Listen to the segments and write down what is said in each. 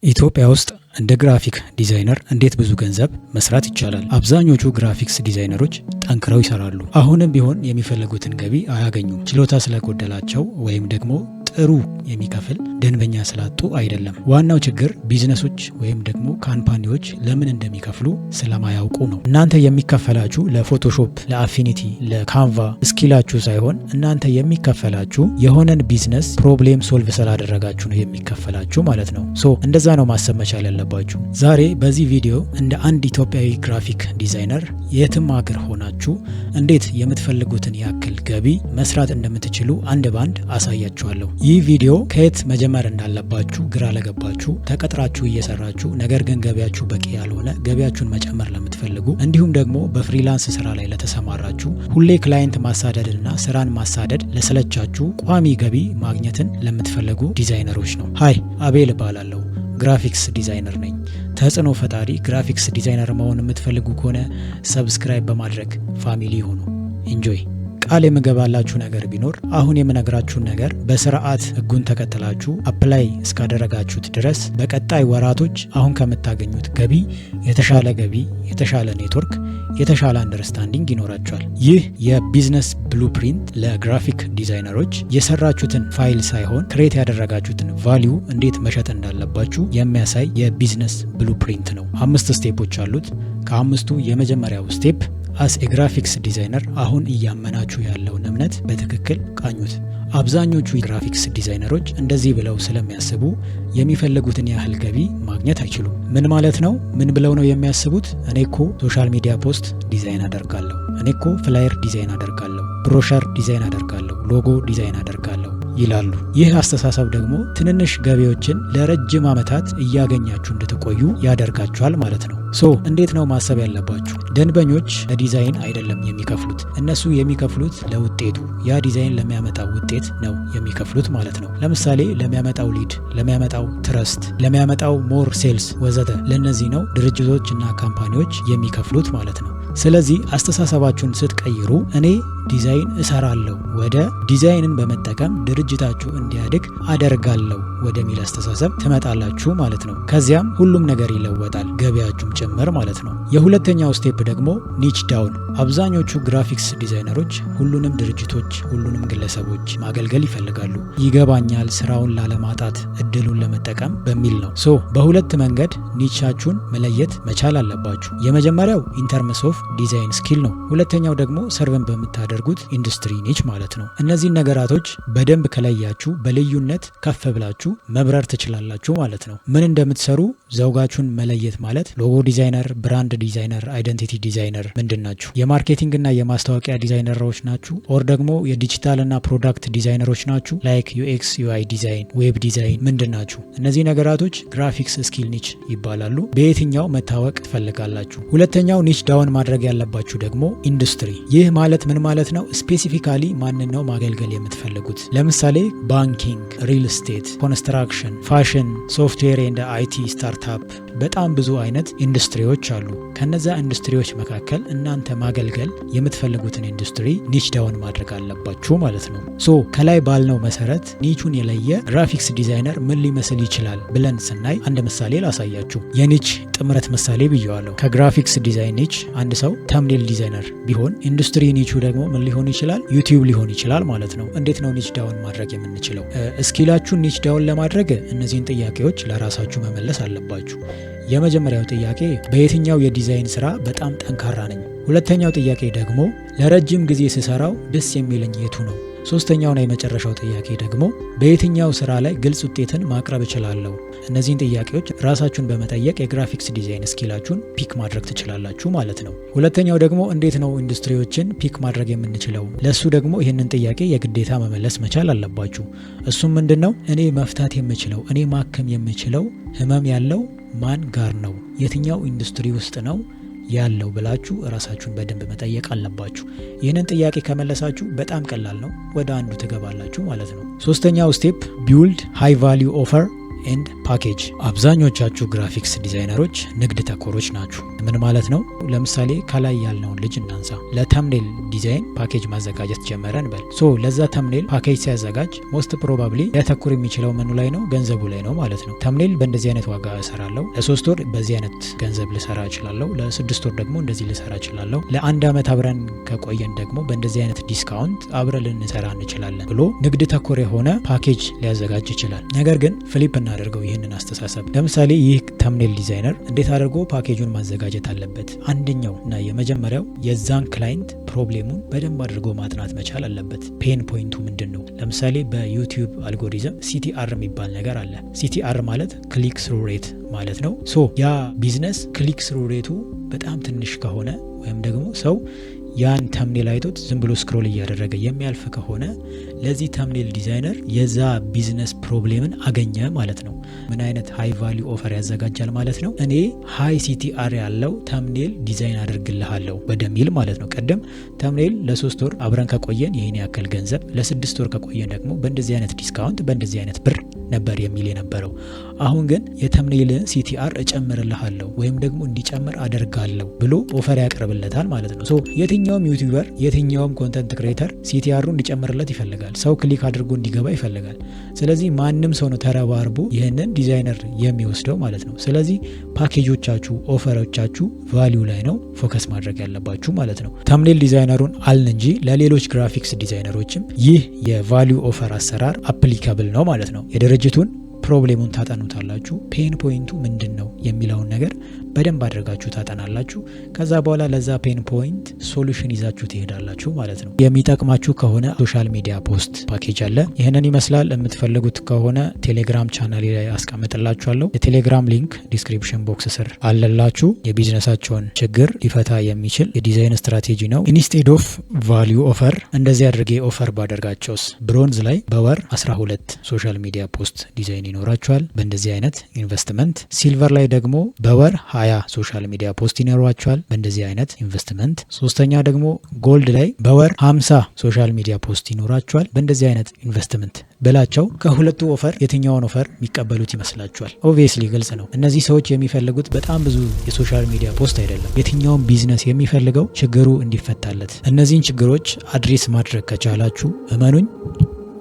ኢትዮጵያ ውስጥ እንደ ግራፊክ ዲዛይነር እንዴት ብዙ ገንዘብ መስራት ይቻላል? አብዛኞቹ ግራፊክስ ዲዛይነሮች ጠንክረው ይሰራሉ። አሁንም ቢሆን የሚፈልጉትን ገቢ አያገኙም። ችሎታ ስለጎደላቸው ወይም ደግሞ ጥሩ የሚከፍል ደንበኛ ስላጡ አይደለም። ዋናው ችግር ቢዝነሶች ወይም ደግሞ ካምፓኒዎች ለምን እንደሚከፍሉ ስለማያውቁ ነው። እናንተ የሚከፈላችሁ ለፎቶሾፕ፣ ለአፊኒቲ፣ ለካንቫ ስኪላችሁ ሳይሆን እናንተ የሚከፈላችሁ የሆነን ቢዝነስ ፕሮብሌም ሶልቭ ስላደረጋችሁ ነው የሚከፈላችሁ ማለት ነው። እንደዛ ነው ማሰብ መቻል ያለባችሁ። ዛሬ በዚህ ቪዲዮ እንደ አንድ ኢትዮጵያዊ ግራፊክ ዲዛይነር የትም ሀገር ሆናችሁ እንዴት የምትፈልጉትን ያክል ገቢ መስራት እንደምትችሉ አንድ ባንድ አሳያችኋለሁ። ይህ ቪዲዮ ከየት መጀመር እንዳለባችሁ ግራ ለገባችሁ፣ ተቀጥራችሁ እየሰራችሁ ነገር ግን ገቢያችሁ በቂ ያልሆነ ገቢያችሁን መጨመር ለምትፈልጉ፣ እንዲሁም ደግሞ በፍሪላንስ ስራ ላይ ለተሰማራችሁ፣ ሁሌ ክላይንት ማሳደድና ስራን ማሳደድ ለሰለቻችሁ፣ ቋሚ ገቢ ማግኘትን ለምትፈልጉ ዲዛይነሮች ነው። ሃይ አቤል እባላለሁ። ግራፊክስ ዲዛይነር ነኝ። ተጽዕኖ ፈጣሪ ግራፊክስ ዲዛይነር መሆን የምትፈልጉ ከሆነ ሰብስክራይብ በማድረግ ፋሚሊ ሁኑ። ኢንጆይ። ቃል የምገባላችሁ ነገር ቢኖር አሁን የምነግራችሁን ነገር በስርዓት ህጉን ተከትላችሁ አፕላይ እስካደረጋችሁት ድረስ በቀጣይ ወራቶች አሁን ከምታገኙት ገቢ፣ የተሻለ ኔትወርክ፣ የተሻለ አንደርስታንዲንግ ይኖራችኋል። ይህ የቢዝነስ ብሉፕሪንት ለግራፊክ ዲዛይነሮች የሰራችሁትን ፋይል ሳይሆን ክሬት ያደረጋችሁትን ቫሊዩ እንዴት መሸጥ እንዳለባችሁ የሚያሳይ የቢዝነስ ብሉፕሪንት ነው። 5 ስቴፖች አሉት። ከ5ቱ የመጀመሪያው ስቴፕ አስ ግራፊክስ ዲዛይነር አሁን እያመናችሁ ያለውን እምነት በትክክል ቃኙት። አብዛኞቹ ግራፊክስ ዲዛይነሮች እንደዚህ ብለው ስለሚያስቡ የሚፈልጉትን ያህል ገቢ ማግኘት አይችሉም። ምን ማለት ነው? ምን ብለው ነው የሚያስቡት? እኔ እኮ ሶሻል ሚዲያ ፖስት ዲዛይን አደርጋለሁ፣ እኔ እኮ ፍላየር ዲዛይን አደርጋለሁ፣ ብሮሸር ዲዛይን አደርጋለሁ፣ ሎጎ ዲዛይን አደርጋለሁ ይላሉ። ይህ አስተሳሰብ ደግሞ ትንንሽ ገቢዎችን ለረጅም ዓመታት እያገኛችሁ እንድትቆዩ ያደርጋችኋል ማለት ነው። እንዴት ነው ማሰብ ያለባችሁ? ደንበኞች ለዲዛይን አይደለም የሚከፍሉት። እነሱ የሚከፍሉት ለውጤቱ፣ ያ ዲዛይን ለሚያመጣው ውጤት ነው የሚከፍሉት ማለት ነው። ለምሳሌ ለሚያመጣው ሊድ፣ ለሚያመጣው ትረስት፣ ለሚያመጣው ሞር ሴልስ ወዘተ፣ ለነዚህ ነው ድርጅቶች እና ካምፓኒዎች የሚከፍሉት ማለት ነው። ስለዚህ አስተሳሰባችሁን ስትቀይሩ እኔ ዲዛይን እሰራለሁ ወደ ዲዛይንን በመጠቀም ድርጅታችሁ እንዲያድግ አደርጋለሁ ወደሚል አስተሳሰብ ትመጣላችሁ ማለት ነው። ከዚያም ሁሉም ነገር ይለወጣል፣ ገበያችሁም ጭምር ማለት ነው። የሁለተኛው ስቴፕ ደግሞ ኒች ዳውን። አብዛኞቹ ግራፊክስ ዲዛይነሮች ሁሉንም ድርጅቶች፣ ሁሉንም ግለሰቦች ማገልገል ይፈልጋሉ። ይገባኛል፣ ስራውን ላለማጣት እድሉን ለመጠቀም በሚል ነው። በሁለት መንገድ ኒቻችሁን መለየት መቻል አለባችሁ። የመጀመሪያው ኢንተርምስ ኦፍ ዲዛይን ስኪል ነው። ሁለተኛው ደግሞ ሰርቨን በምታደርጉት ኢንዱስትሪ ኒች ማለት ነው። እነዚህን ነገራቶች በደንብ ከለያችሁ በልዩነት ከፍ ብላችሁ መብረር ትችላላችሁ ማለት ነው። ምን እንደምትሰሩ ዘውጋችሁን መለየት ማለት ሎጎ ዲዛይነር፣ ብራንድ ዲዛይነር፣ አይደንቲቲ ዲዛይነር ምንድን ናችሁ? የማርኬቲንግ እና የማስታወቂያ ዲዛይነሮች ናችሁ? ኦር ደግሞ የዲጂታል እና ፕሮዳክት ዲዛይነሮች ናችሁ? ላይክ ዩኤክስ ዩአይ ዲዛይን፣ ዌብ ዲዛይን ምንድን ናችሁ? እነዚህ ነገራቶች ግራፊክስ ስኪል ኒች ይባላሉ። በየትኛው መታወቅ ትፈልጋላችሁ? ሁለተኛው ኒች ዳውን ማድረግ ያለባችሁ ደግሞ ኢንዱስትሪ። ይህ ማለት ምን ማለት ነው? ስፔሲፊካሊ ማንን ነው ማገልገል የምትፈልጉት? ለምሳሌ ባንኪንግ፣ ሪል ስቴት፣ ኮንስትራክሽን፣ ፋሽን፣ ሶፍትዌር ኤንድ አይቲ ስታርታፕ፣ በጣም ብዙ አይነት ኢንዱስትሪዎች አሉ። ከነዛ ኢንዱስትሪዎች መካከል እናንተ ማገልገል የምትፈልጉትን ኢንዱስትሪ ኒች ዳውን ማድረግ አለባችሁ ማለት ነው። ከላይ ባልነው መሰረት ኒቹን የለየ ግራፊክስ ዲዛይነር ምን ሊመስል ይችላል ብለን ስናይ አንድ ምሳሌ ላሳያችሁ። የኒች ጥምረት ምሳሌ ብየዋለሁ። ከግራፊክስ ዲዛይን ኒች አንድ ሰው ተምኔል ዲዛይነር ቢሆን ኢንዱስትሪ ኒቹ ደግሞ ምን ሊሆን ይችላል? ዩቲዩብ ሊሆን ይችላል ማለት ነው። እንዴት ነው ኒች ዳውን ማድረግ የምንችለው? ስኪላችሁን ኒች ዳውን ለማድረግ እነዚህን ጥያቄዎች ለራሳችሁ መመለስ አለባችሁ። የመጀመሪያው ጥያቄ በየትኛው የዲዛይን ስራ በጣም ጠንካራ ነኝ? ሁለተኛው ጥያቄ ደግሞ ለረጅም ጊዜ ስሰራው ደስ የሚለኝ የቱ ነው? ሶስተኛውና የመጨረሻው ጥያቄ ደግሞ በየትኛው ስራ ላይ ግልጽ ውጤትን ማቅረብ እችላለሁ? እነዚህን ጥያቄዎች ራሳችሁን በመጠየቅ የግራፊክስ ዲዛይን ስኪላችሁን ፒክ ማድረግ ትችላላችሁ ማለት ነው። ሁለተኛው ደግሞ እንዴት ነው ኢንዱስትሪዎችን ፒክ ማድረግ የምንችለው? ለሱ ደግሞ ይህንን ጥያቄ የግዴታ መመለስ መቻል አለባችሁ። እሱም ምንድነው? እኔ መፍታት የምችለው፣ እኔ ማከም የምችለው ህመም ያለው ማን ጋር ነው? የትኛው ኢንዱስትሪ ውስጥ ነው ያለው ብላችሁ ራሳችሁን በደንብ መጠየቅ አለባችሁ። ይህንን ጥያቄ ከመለሳችሁ በጣም ቀላል ነው፣ ወደ አንዱ ትገባላችሁ ማለት ነው። ሶስተኛው ስቴፕ ቢውልድ ሃይ ቫልዩ ኦፈር ኤንድ ፓኬጅ። አብዛኞቻችሁ ግራፊክስ ዲዛይነሮች ንግድ ተኮሮች ናችሁ። ምን ማለት ነው? ለምሳሌ ከላይ ያልነውን ልጅ እናንሳ። ለተምኔል ዲዛይን ፓኬጅ ማዘጋጀት ጀመረ እንበል። ለዛ ተምኔል ፓኬጅ ሲያዘጋጅ ሞስት ፕሮባብሊ ሊያተኩር የሚችለው ምኑ ላይ ነው? ገንዘቡ ላይ ነው ማለት ነው። ተምኔል በእንደዚህ አይነት ዋጋ እሰራለሁ፣ ለ3 ወር በዚህ አይነት ገንዘብ ልሰራ እችላለሁ፣ ለ6 ወር ደግሞ እንደዚህ ልሰራ እችላለሁ፣ ለ1 ዓመት አብረን ከቆየን ደግሞ በእንደዚህ አይነት ዲስካውንት አብረን ልንሰራ እንችላለን ብሎ ንግድ ተኮር የሆነ ፓኬጅ ሊያዘጋጅ ይችላል። ነገር ግን ፍሊፕ እናደርገው ይህንን አስተሳሰብ። ለምሳሌ ይህ ተምኔል ዲዛይነር እንዴት አድርጎ ፓኬጁን ማዘጋጀት አለበት? አንደኛው እና የመጀመሪያው የዛን ክላይንት ፕሮብሌሙን በደንብ አድርጎ ማጥናት መቻል አለበት። ፔን ፖይንቱ ምንድን ነው? ለምሳሌ በዩቲዩብ አልጎሪዝም CTR የሚባል ነገር አለ። CTR ማለት ክሊክ ስሩ ሬት ማለት ነው። ያ ቢዝነስ ክሊክ ስሩ ሬቱ በጣም ትንሽ ከሆነ ወይም ደግሞ ሰው ያን ተምኔል አይቶት ዝም ብሎ ስክሮል እያደረገ የሚያልፍ ከሆነ ለዚህ ተምኔል ዲዛይነር የዛ ቢዝነስ ፕሮብሌምን አገኘ ማለት ነው። ምን አይነት ሃይ ቫሊዩ ኦፈር ያዘጋጃል ማለት ነው? እኔ ሃይ CTR ያለው ተምኔል ዲዛይን አድርግልሃለሁ በደሚል ማለት ነው። ቀደም ተምኔል ለ3 ወር አብረን ከቆየን ይህን ያክል ገንዘብ፣ ለ6 ወር ከቆየን ደግሞ በእንደዚህ አይነት ዲስካውንት በእንደዚህ አይነት ብር ነበር የሚል የነበረው። አሁን ግን የተምኔል CTR እጨምርልሃለሁ ወይም ደግሞ እንዲጨምር አደርጋለሁ ብሎ ኦፈር ያቀርብለታል ማለት ነው። የትኛውም ዩቲዩበር የትኛውም ኮንተንት ክሬተር CTR እንዲጨምርለት ይፈልጋል። ሰው ክሊክ አድርጎ እንዲገባ ይፈልጋል። ስለዚህ ማንም ሰው ነው ተረባርቦ ይህንን ዲዛይነር የሚወስደው ማለት ነው። ስለዚህ ፓኬጆቻችሁ፣ ኦፈሮቻችሁ ቫሊዩ ላይ ነው ፎከስ ማድረግ ያለባችሁ ማለት ነው። ተምኔል ዲዛይነሩን አልን እንጂ ለሌሎች ግራፊክስ ዲዛይነሮችም ይህ የቫሊዩ ኦፈር አሰራር አፕሊካብል ነው ማለት ነው። የድርጅቱን ፕሮብሌሙን ታጠኑታላችሁ። ፔን ፖይንቱ ምንድን ነው የሚለውን ነገር በደንብ አድርጋችሁ ታጠናላችሁ። ከዛ በኋላ ለዛ ፔን ፖይንት ሶሉሽን ይዛችሁ ትሄዳላችሁ ማለት ነው። የሚጠቅማችሁ ከሆነ ሶሻል ሚዲያ ፖስት ፓኬጅ አለ። ይህንን ይመስላል። የምትፈልጉት ከሆነ ቴሌግራም ቻናል ላይ አስቀምጥላችኋለሁ። የቴሌግራም ሊንክ ዲስክሪፕሽን ቦክስ ስር አለላችሁ። የቢዝነሳቸውን ችግር ሊፈታ የሚችል የዲዛይን ስትራቴጂ ነው። ኢንስቴድ ኦፍ ቫሊዩ ኦፈር እንደዚህ አድርጌ ኦፈር ባደርጋቸውስ ብሮንዝ ላይ በወር 12 ሶሻል ሚዲያ ፖስት ዲዛይን ይኖራቸዋል በእንደዚህ አይነት ኢንቨስትመንት። ሲልቨር ላይ ደግሞ በወር 20 ሶሻል ሚዲያ ፖስት ይኖራቸዋል በእንደዚህ አይነት ኢንቨስትመንት። ሶስተኛ ደግሞ ጎልድ ላይ በወር 50 ሶሻል ሚዲያ ፖስት ይኖራቸዋል በእንደዚህ አይነት ኢንቨስትመንት ብላቸው ከሁለቱ ኦፈር የትኛውን ኦፈር የሚቀበሉት ይመስላችኋል? ኦብቪየስሊ ግልጽ ነው። እነዚህ ሰዎች የሚፈልጉት በጣም ብዙ የሶሻል ሚዲያ ፖስት አይደለም። የትኛውን ቢዝነስ የሚፈልገው ችግሩ እንዲፈታለት። እነዚህን ችግሮች አድሬስ ማድረግ ከቻላችሁ እመኑኝ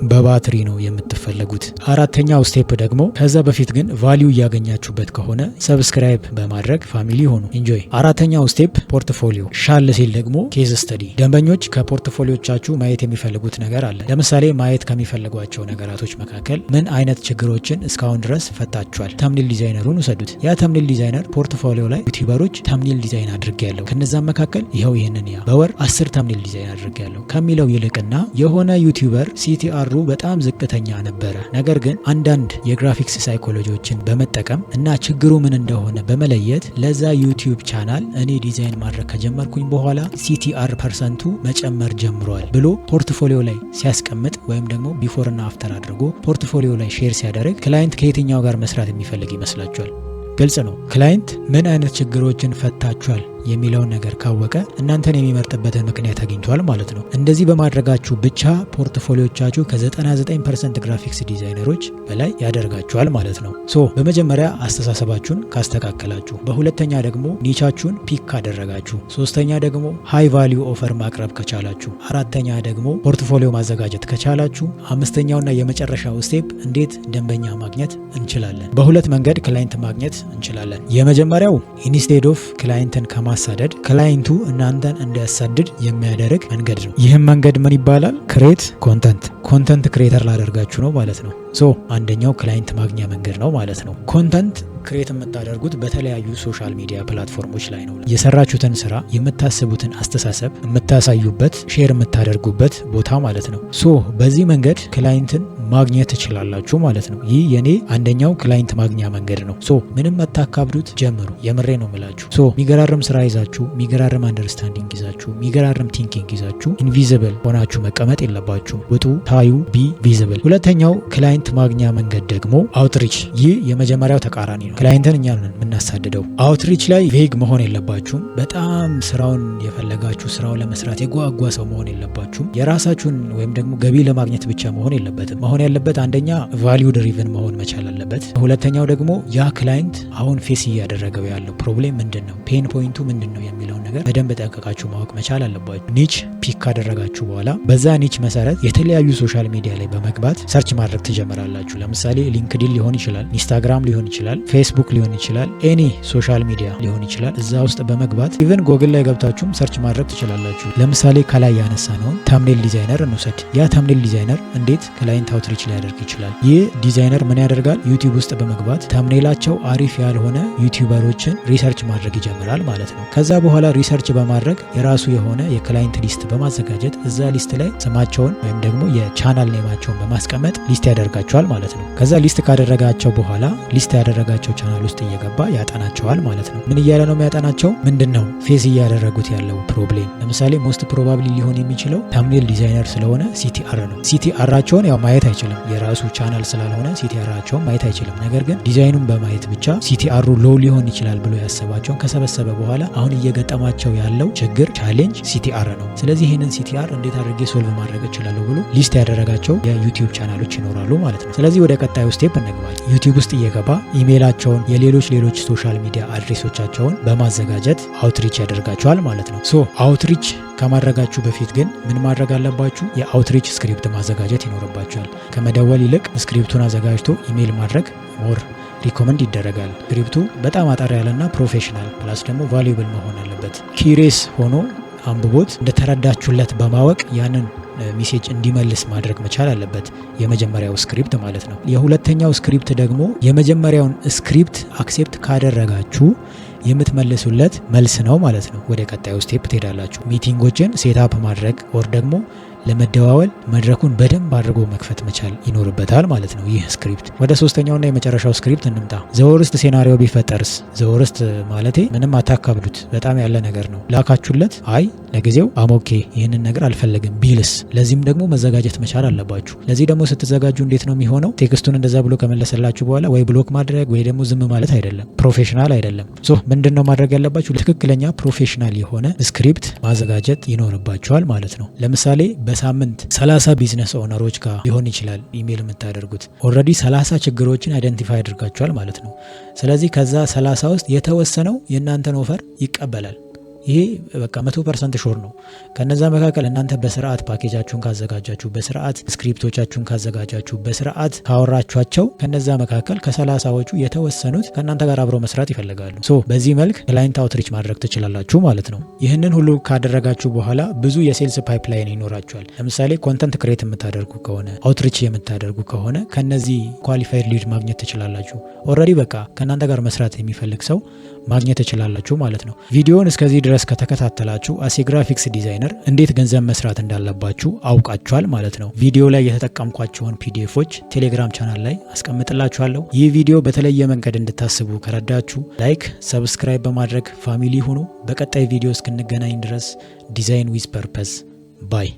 በባትሪ ነው የምትፈለጉት። አራተኛው ስቴፕ ደግሞ ከዛ በፊት ግን ቫሊዩ እያገኛችሁበት ከሆነ ሰብስክራይብ በማድረግ ፋሚሊ ሆኑ። ኢንጆይ። አራተኛው ስቴፕ ፖርትፎሊዮ፣ ሻል ሲል ደግሞ ኬዝ ስተዲ። ደንበኞች ከፖርትፎሊዮቻችሁ ማየት የሚፈልጉት ነገር አለ። ለምሳሌ ማየት ከሚፈልጓቸው ነገራቶች መካከል ምን አይነት ችግሮችን እስካሁን ድረስ ፈታችኋል? ተምኔል ዲዛይነሩን ውሰዱት። ያ ተምኔል ዲዛይነር ፖርትፎሊዮ ላይ ዩቲዩበሮች ተምኔል ዲዛይን አድርጌያለሁ ከነዛም መካከል ይኸው ይህንን በወር 10 ተምኔል ዲዛይን አድርጌያለሁ ከሚለው ይልቅና የሆነ ዩቲዩበር CTR በጣም ዝቅተኛ ነበረ፣ ነገር ግን አንዳንድ የግራፊክስ ሳይኮሎጂዎችን በመጠቀም እና ችግሩ ምን እንደሆነ በመለየት ለዛ ዩቲዩብ ቻናል እኔ ዲዛይን ማድረግ ከጀመርኩኝ በኋላ CTR ፐርሰንቱ መጨመር ጀምሯል ብሎ ፖርትፎሊዮ ላይ ሲያስቀምጥ ወይም ደግሞ ቢፎር እና አፍተር አድርጎ ፖርትፎሊዮ ላይ ሼር ሲያደርግ ክላይንት ከየትኛው ጋር መስራት የሚፈልግ ይመስላችኋል? ግልጽ ነው። ክላይንት ምን አይነት ችግሮችን ፈታችኋል የሚለውን ነገር ካወቀ እናንተን የሚመርጥበትን ምክንያት አግኝቷል ማለት ነው። እንደዚህ በማድረጋችሁ ብቻ ፖርትፎሊዮቻችሁ ከ99% ግራፊክስ ዲዛይነሮች በላይ ያደርጋችኋል ማለት ነው። በመጀመሪያ አስተሳሰባችሁን ካስተካከላችሁ፣ በሁለተኛ ደግሞ ኒቻችሁን ፒክ ካደረጋችሁ፣ ሶስተኛ ደግሞ ሃይ ቫሊዩ ኦፈር ማቅረብ ከቻላችሁ፣ አራተኛ ደግሞ ፖርትፎሊዮ ማዘጋጀት ከቻላችሁ፣ አምስተኛውና የመጨረሻው ስቴፕ እንዴት ደንበኛ ማግኘት እንችላለን? በሁለት መንገድ ክላይንት ማግኘት እንችላለን። የመጀመሪያው ኢንስቴድ ኦፍ ክላይንትን ማሳደድ ክላይንቱ እናንተን እንዲያሳድድ የሚያደርግ መንገድ ነው። ይህም መንገድ ምን ይባላል? ክሬት ኮንተንት ክሬተር ላደርጋችሁ ነው ማለት ነው። አንደኛው ክላይንት ማግኛ መንገድ ነው ማለት ነው። ኮንተንት ክሬት የምታደርጉት በተለያዩ ሶሻል ሚዲያ ፕላትፎርሞች ላይ ነው። የሰራችሁትን ስራ፣ የምታስቡትን አስተሳሰብ የምታሳዩበት፣ ሼር የምታደርጉበት ቦታ ማለት ነው። በዚህ መንገድ ክላይንትን ማግኘት ትችላላችሁ ማለት ነው። ይህ የኔ አንደኛው ክላይንት ማግኛ መንገድ ነው። ምንም አታካብዱት፣ ጀምሩ። የምሬ ነው ምላችሁ። የሚገራርም ስራ ይዛችሁ፣ የሚገራርም አንደርስታንዲንግ ይዛችሁ፣ የሚገራርም ቲንኪንግ ይዛችሁ ኢንቪዚብል ሆናችሁ መቀመጥ የለባችሁ። ውጡ፣ ታዩ፣ ቢ ቪዚብል። ሁለተኛው ክላይንት ማግኛ መንገድ ደግሞ አውትሪች። ይህ የመጀመሪያው ተቃራኒ ነው። ክላይንትን እኛ ነን የምናሳድደው። አውትሪች ላይ ቬግ መሆን የለባችሁም። በጣም ስራውን የፈለጋችሁ ስራውን ለመስራት የጓጓ ሰው መሆን የለባችሁም። የራሳችሁን ወይም ደግሞ ገቢ ለማግኘት ብቻ መሆን የለበትም። መሆን መሆን ያለበት አንደኛ ቫልዩ ድሪቭን መሆን መቻል አለበት። ሁለተኛው ደግሞ ያ ክላይንት አሁን ፌስ እያደረገው ያለው ፕሮብሌም ምንድነው፣ ፔን ፖይንቱ ምንድነው የሚለውን ነገር በደንብ ጠንቅቃችሁ ማወቅ መቻል አለባችሁ። ኒች ፒክ ካደረጋችሁ በኋላ በዛ ኒች መሰረት የተለያዩ ሶሻል ሚዲያ ላይ በመግባት ሰርች ማድረግ ትጀምራላችሁ። ለምሳሌ ሊንክዲን ሊሆን ይችላል፣ ኢንስታግራም ሊሆን ይችላል፣ ፌስቡክ ሊሆን ይችላል፣ ኤኒ ሶሻል ሚዲያ ሊሆን ይችላል። እዛ ውስጥ በመግባት ኢቨን ጎግል ላይ ገብታችሁም ሰርች ማድረግ ትችላላችሁ። ለምሳሌ ከላይ ያነሳ ነውን ታምኔል ዲዛይነር እንውሰድ። ያ ታምኔል ዲዛይነር እንዴት ክላይንት አውትሪች ሊያደርግ ይችላል? ይህ ዲዛይነር ምን ያደርጋል? ዩቲዩብ ውስጥ በመግባት ታምኔላቸው አሪፍ ያልሆነ ዩቲዩበሮችን ሪሰርች ማድረግ ይጀምራል ማለት ነው። ከዛ በኋላ ሪሰርች በማድረግ የራሱ የሆነ የክላይንት ሊስት በማዘጋጀት እዛ ሊስት ላይ ስማቸውን ወይም ደግሞ የቻናል ኔማቸውን በማስቀመጥ ሊስት ያደርጋቸዋል ማለት ነው። ከዛ ሊስት ካደረጋቸው በኋላ ሊስት ያደረጋቸው ቻናል ውስጥ እየገባ ያጠናቸዋል ማለት ነው። ምን እያለ ነው የሚያጠናቸው? ምንድነው ፌስ እያደረጉት ያለው ፕሮብሌም? ለምሳሌ ሞስት ፕሮባብሊ ሊሆን የሚችለው ታምኔል ዲዛይነር ስለሆነ ሲቲአር ነው። ሲቲአራቸውን ያው ማየት አይችልም፣ የራሱ ቻናል ስላልሆነ ሲቲአራቸውን ማየት አይችልም። ነገር ግን ዲዛይኑን በማየት ብቻ ሲቲአሩ ሎው ሊሆን ይችላል ብሎ ያሰባቸውን ከሰበሰበ በኋላ አሁን እየገጠማቸው ያለው ችግር ቻሌንጅ ሲቲአር ነው። ስለዚህ ይህንን ሲቲአር እንዴት አድርጌ ሶልቭ ማድረግ እችላለሁ ብሎ ሊስት ያደረጋቸው የዩቲዩብ ቻናሎች ይኖራሉ ማለት ነው። ስለዚህ ወደ ቀጣዩ ስቴፕ እንግባል። ዩቲዩብ ውስጥ እየገባ ኢሜይላቸውን፣ የሌሎች ሶሻል ሚዲያ አድሬሶቻቸውን በማዘጋጀት አውትሪች ያደርጋቸዋል ማለት ነው። ሶ አውትሪች ከማድረጋችሁ በፊት ግን ምን ማድረግ አለባችሁ? የአውትሪች ስክሪፕት ማዘጋጀት ይኖርባችኋል። ከመደወል ይልቅ ስክሪፕቱን አዘጋጅቶ ኢሜይል ማድረግ ሞር ሪኮመንድ ይደረጋል። ስክሪፕቱ በጣም አጠር ያለና ፕሮፌሽናል ፕላስ ደግሞ ቫሉብል መሆን አለበት። ኪሬስ ሆኖ አንብቦት እንደተረዳችሁለት በማወቅ ያንን ሜሴጅ እንዲመልስ ማድረግ መቻል አለበት፣ የመጀመሪያው ስክሪፕት ማለት ነው። የሁለተኛው ስክሪፕት ደግሞ የመጀመሪያውን ስክሪፕት አክሴፕት ካደረጋችሁ የምትመልሱለት መልስ ነው ማለት ነው። ወደ ቀጣዩ ስቴፕ ትሄዳላችሁ። ሚቲንጎችን ሴትአፕ ማድረግ ኦር ደግሞ ለመደዋወል መድረኩን በደንብ አድርጎ መክፈት መቻል ይኖርበታል ማለት ነው ይህ ስክሪፕት። ወደ ሶስተኛውና የመጨረሻው ስክሪፕት እንምጣ። ዘወርስት ሴናሪዮ ቢፈጠርስ? ዘወርስት ማለቴ ምንም አታካብዱት፣ በጣም ያለ ነገር ነው። ላካችሁለት፣ አይ ለጊዜው አሞኬ ይህንን ነገር አልፈለግም ቢልስ? ለዚህም ደግሞ መዘጋጀት መቻል አለባችሁ። ለዚህ ደግሞ ስትዘጋጁ እንዴት ነው የሚሆነው? ቴክስቱን እንደዛ ብሎ ከመለሰላችሁ በኋላ ወይ ብሎክ ማድረግ ወይ ደግሞ ዝም ማለት አይደለም፣ ፕሮፌሽናል አይደለም። ሶ ምንድነው ማድረግ ያለባችሁ? ትክክለኛ ፕሮፌሽናል የሆነ ስክሪፕት ማዘጋጀት ይኖርባችኋል ማለት ነው። ለምሳሌ በሳምንት 30 ቢዝነስ ኦነሮች ጋር ሊሆን ይችላል ኢሜል የምታደርጉት። ኦልሬዲ 30 ችግሮችን አይደንቲፋይ አድርጋችኋል ማለት ነው። ስለዚህ ከዛ 30 ውስጥ የተወሰነው የእናንተን ኦፈር ይቀበላል። ይሄ በቃ 100% ሾር ነው። ከነዛ መካከል እናንተ በስርዓት ፓኬጃችሁን ካዘጋጃችሁ፣ በስርዓት ስክሪፕቶቻችሁን ካዘጋጃችሁ፣ በስርዓት ካወራችኋቸው ከነዛ መካከል ከ30ዎቹ የተወሰኑት ከእናንተ ጋር አብረው መስራት ይፈልጋሉ። ሶ በዚህ መልክ ክላይንት አውትሪች ማድረግ ትችላላችሁ ማለት ነው። ይህንን ሁሉ ካደረጋችሁ በኋላ ብዙ የሴልስ ፓይፕላይን ይኖራችኋል። ለምሳሌ ኮንተንት ክሬት የምታደርጉ ከሆነ፣ አውትሪች የምታደርጉ ከሆነ ከነዚህ ኳሊፋይድ ሊድ ማግኘት ትችላላችሁ። ኦልሬዲ በቃ ከእናንተ ጋር መስራት የሚፈልግ ሰው ማግኘት ትችላላችሁ ማለት ነው። ቪዲዮውን እስከዚህ ድረስ ከተከታተላችሁ አስ ግራፊክስ ዲዛይነር እንዴት ገንዘብ መስራት እንዳለባችሁ አውቃችኋል ማለት ነው። ቪዲዮ ላይ የተጠቀምኳቸውን ፒዲኤፎች ቴሌግራም ቻናል ላይ አስቀምጥላችኋለሁ። ይህ ቪዲዮ በተለየ መንገድ እንድታስቡ ከረዳችሁ ላይክ፣ ሰብስክራይብ በማድረግ ፋሚሊ ሁኑ። በቀጣይ ቪዲዮ እስክንገናኝ ድረስ ዲዛይን ዊዝ ፐርፐዝ ባይ